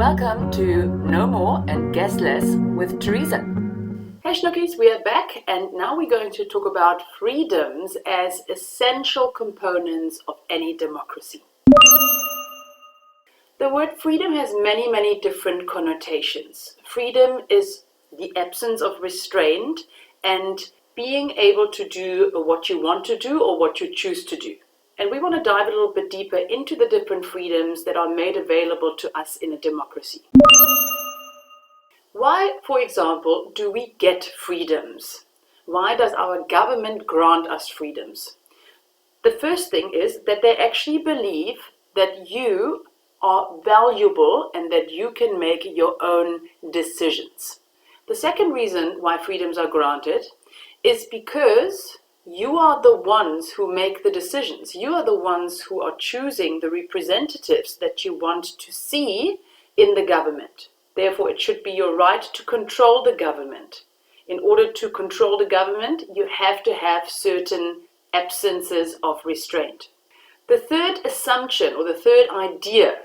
Welcome to No More and Guess Less with Teresa. Hey Schnookies, we are back and now we're going to talk about freedoms as essential components of any democracy. The word freedom has many different connotations. Freedom is the absence of restraint and being able to do what you want to do or what you choose to do. And we want to dive a little bit deeper into the different freedoms that are made available to us in a democracy. Why, for example, do we get freedoms? Why does our government grant us freedoms? The first thing is that they actually believe that you are valuable and that you can make your own decisions. The second reason why freedoms are granted is because you are the ones who make the decisions. You are the ones who are choosing the representatives that you want to see in the government. Therefore, it should be your right to control the government. In order to control the government, you have to have certain absences of restraint. The third assumption or the third idea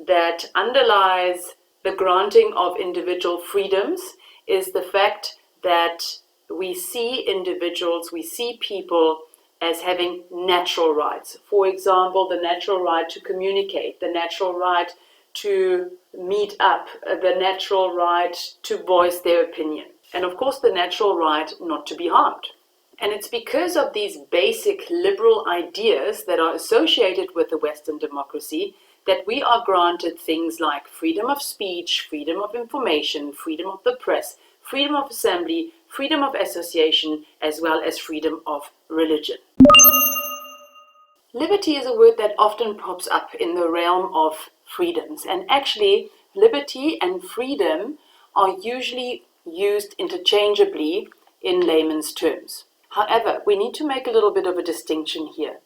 that underlies the granting of individual freedoms is the fact that we see individuals, we see people as having natural rights. For example, the natural right to communicate, the natural right to meet up, the natural right to voice their opinion, and of course the natural right not to be harmed. And it's because of these basic liberal ideas that are associated with the Western democracy that we are granted things like freedom of speech, freedom of information, freedom of the press, freedom of assembly, freedom of association, as well as freedom of religion. Liberty is a word that often pops up in the realm of freedoms, and actually liberty and freedom are usually used interchangeably in layman's terms. However, we need to make a little bit of a distinction here.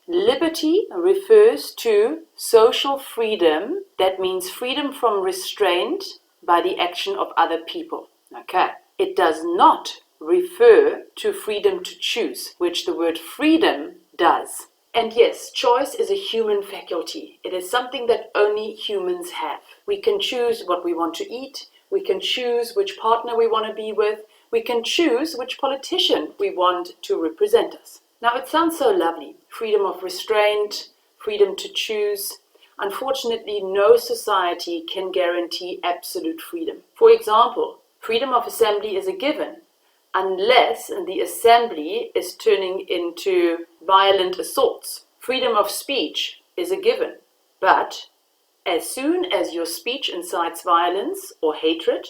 Liberty refers to social freedom, that means freedom from restraint by the action of other people. Okay. It does not refer to freedom to choose, which the word freedom does. And yes, choice is a human faculty. It is something that only humans have. We can choose what we want to eat. We can choose which partner we want to be with. We can choose which politician we want to represent us. Now, it sounds so lovely. Freedom of restraint, freedom to choose. Unfortunately, no society can guarantee absolute freedom. For example, freedom of assembly is a given unless the assembly is turning into violent assaults. Freedom of speech is a given, but as soon as your speech incites violence or hatred,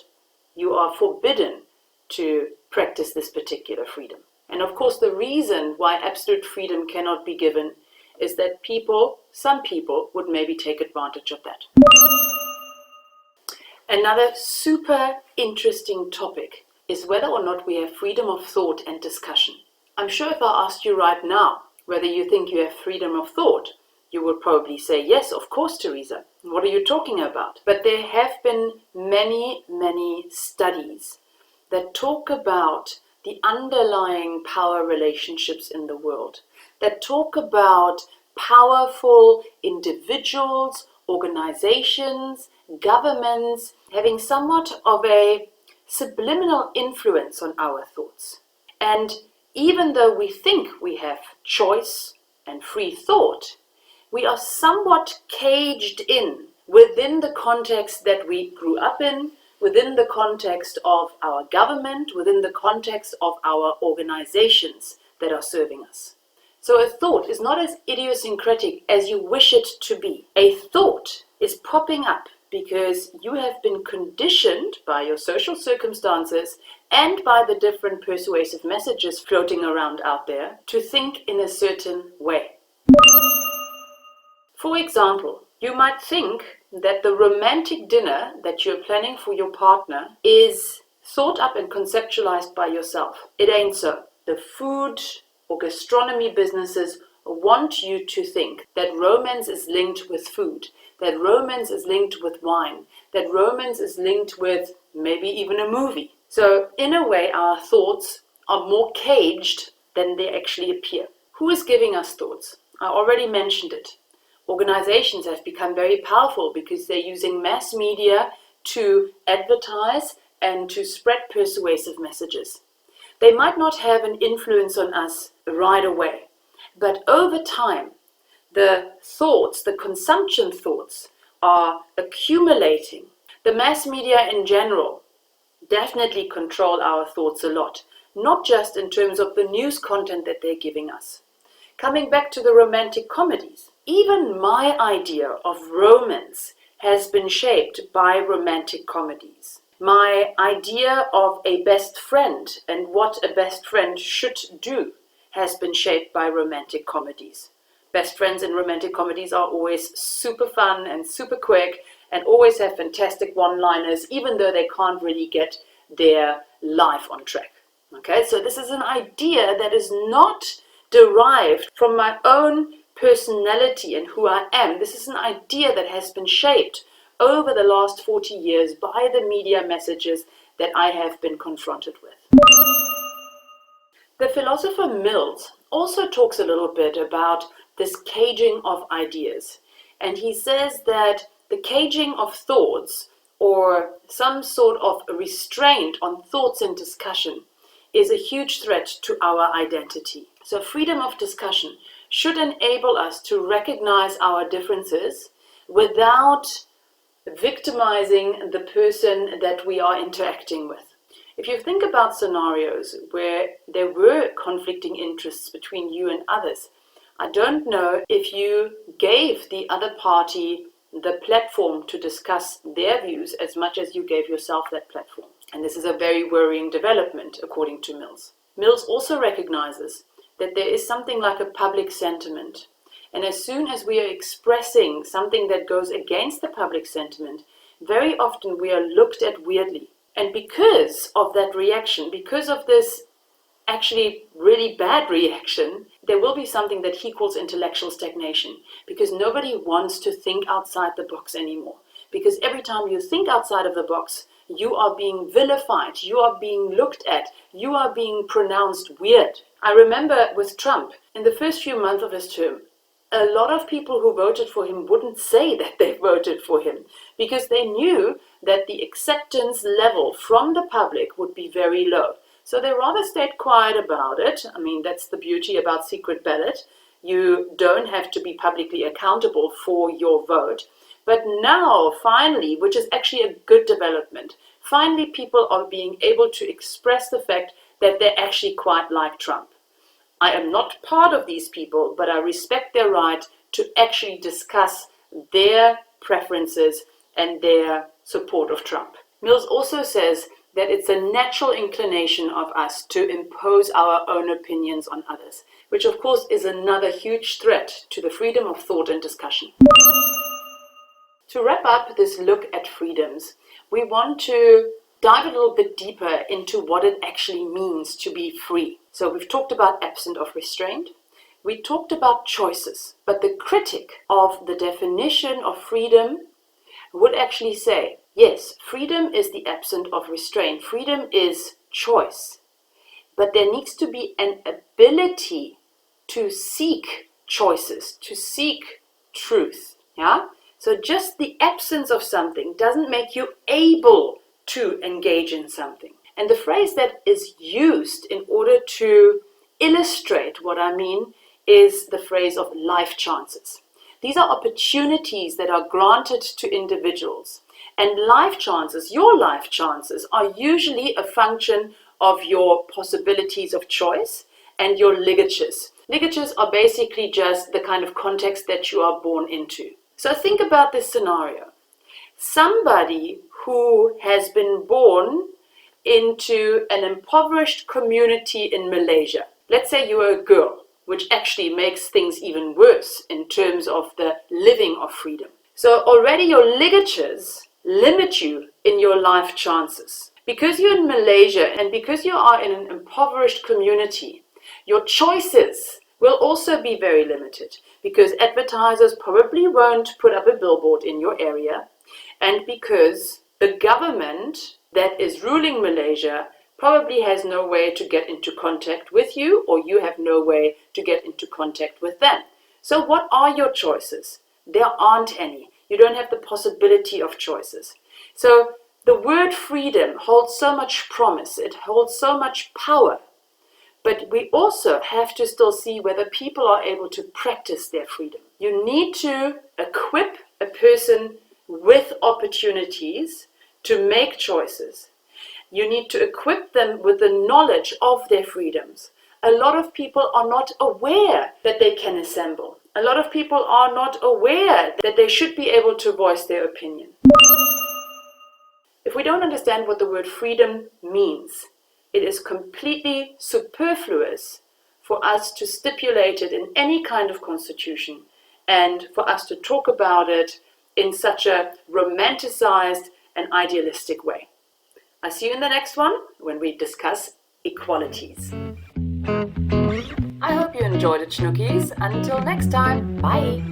you are forbidden to practice this particular freedom. And of course, the reason why absolute freedom cannot be given is that some people would maybe take advantage of that. Another super interesting topic is whether or not we have freedom of thought and discussion. I'm sure if I asked you right now whether you think you have freedom of thought, you would probably say, yes, of course, Teresa. What are you talking about? But there have been many studies that talk about the underlying power relationships in the world, that talk about powerful individuals, organizations, governments having somewhat of a subliminal influence on our thoughts. And even though we think we have choice and free thought, we are somewhat caged in within the context that we grew up in, within the context of our government, within the context of our organizations that are serving us. So a thought is not as idiosyncratic as you wish it to be. A thought is popping up because you have been conditioned by your social circumstances and by the different persuasive messages floating around out there to think in a certain way. For example, you might think that the romantic dinner that you're planning for your partner is thought up and conceptualized by yourself. It ain't so. The food or gastronomy businesses want you to think that romance is linked with food, that romance is linked with wine, that romance is linked with maybe even a movie. So in a way, our thoughts are more caged than they actually appear. Who is giving us thoughts? I already mentioned it. organizations have become very powerful because they're using mass media to advertise and to spread persuasive messages. They might not have an influence on us right away, but over time, the thoughts, the consumption thoughts, are accumulating. The mass media in general definitely control our thoughts a lot, not just in terms of the news content that they're giving us. Coming back to the romantic comedies, even my idea of romance has been shaped by romantic comedies. My idea of a best friend and what a best friend should do has been shaped by romantic comedies. Best friends in romantic comedies are always super fun and super quick and always have fantastic one-liners, even though they can't really get their life on track. Okay, so this is an idea that is not derived from my own personality and who I am. This is an idea that has been shaped over the last 40 years by the media messages that I have been confronted with. The philosopher Mills also talks a little bit about this caging of ideas. And he says that the caging of thoughts, or some sort of restraint on thoughts and discussion, is a huge threat to our identity. So freedom of discussion should enable us to recognize our differences without victimizing the person that we are interacting with. If you think about scenarios where there were conflicting interests between you and others, I don't know if you gave the other party the platform to discuss their views as much as you gave yourself that platform. And this is a very worrying development, according to Mills. Mills also recognizes that there is something like a public sentiment. And as soon as we are expressing something that goes against the public sentiment, very often we are looked at weirdly. And because of that reaction, because of this actually really bad reaction, there will be something that he calls intellectual stagnation, because nobody wants to think outside the box anymore. Because every time you think outside of the box, you are being vilified, you are being looked at, you are being pronounced weird. I remember with Trump, in the first few months of his term, a lot of people who voted for him wouldn't say that they voted for him because they knew that the acceptance level from the public would be very low. So they rather stayed quiet about it. I mean, that's the beauty about secret ballot. You don't have to be publicly accountable for your vote. But now, finally, which is actually a good development, finally people are being able to express the fact that they actually quite like Trump. I am not part of these people, but I respect their right to actually discuss their preferences and their support of Trump. Mills also says that it's a natural inclination of us to impose our own opinions on others, which of course is another huge threat to the freedom of thought and discussion. To wrap up this look at freedoms, we want to dive a little bit deeper into what it actually means to be free. So we've talked about absent of restraint. We talked about choices. But the critic of the definition of freedom would actually say, yes, freedom is the absence of restraint. Freedom is choice. But there needs to be an ability to seek choices, to seek truth. Yeah? So just the absence of something doesn't make you able to engage in something. And the phrase that is used in order to illustrate what I mean is the phrase of life chances. These are opportunities that are granted to individuals. And life chances, your life chances, are usually a function of your possibilities of choice and your ligatures. Ligatures are basically just the kind of context that you are born into. So think about this scenario. Somebody who has been born into an impoverished community in Malaysia. Let's say you are a girl, which actually makes things even worse in terms of the living of freedom. So already your ligatures limit you in your life chances. Because you're in Malaysia and because you are in an impoverished community, your choices will also be very limited because advertisers probably won't put up a billboard in your area, and because the government that is ruling Malaysia probably has no way to get into contact with you, or you have no way to get into contact with them. So what are your choices? there aren't any. You don't have the possibility of choices. So the word freedom holds so much promise, it holds so much power, but we also have to still see whether people are able to practice their freedom. You need to equip a person with opportunities to make choices. You need to equip them with the knowledge of their freedoms. A lot of people are not aware that they can assemble. A lot of people are not aware that they should be able to voice their opinion. If we don't understand what the word freedom means, it is completely superfluous for us to stipulate it in any kind of constitution and for us to talk about it in such a romanticized and idealistic way. I'll see you in the next one when we discuss equalities. I hope you enjoyed it, Schnookies. Until next time, bye!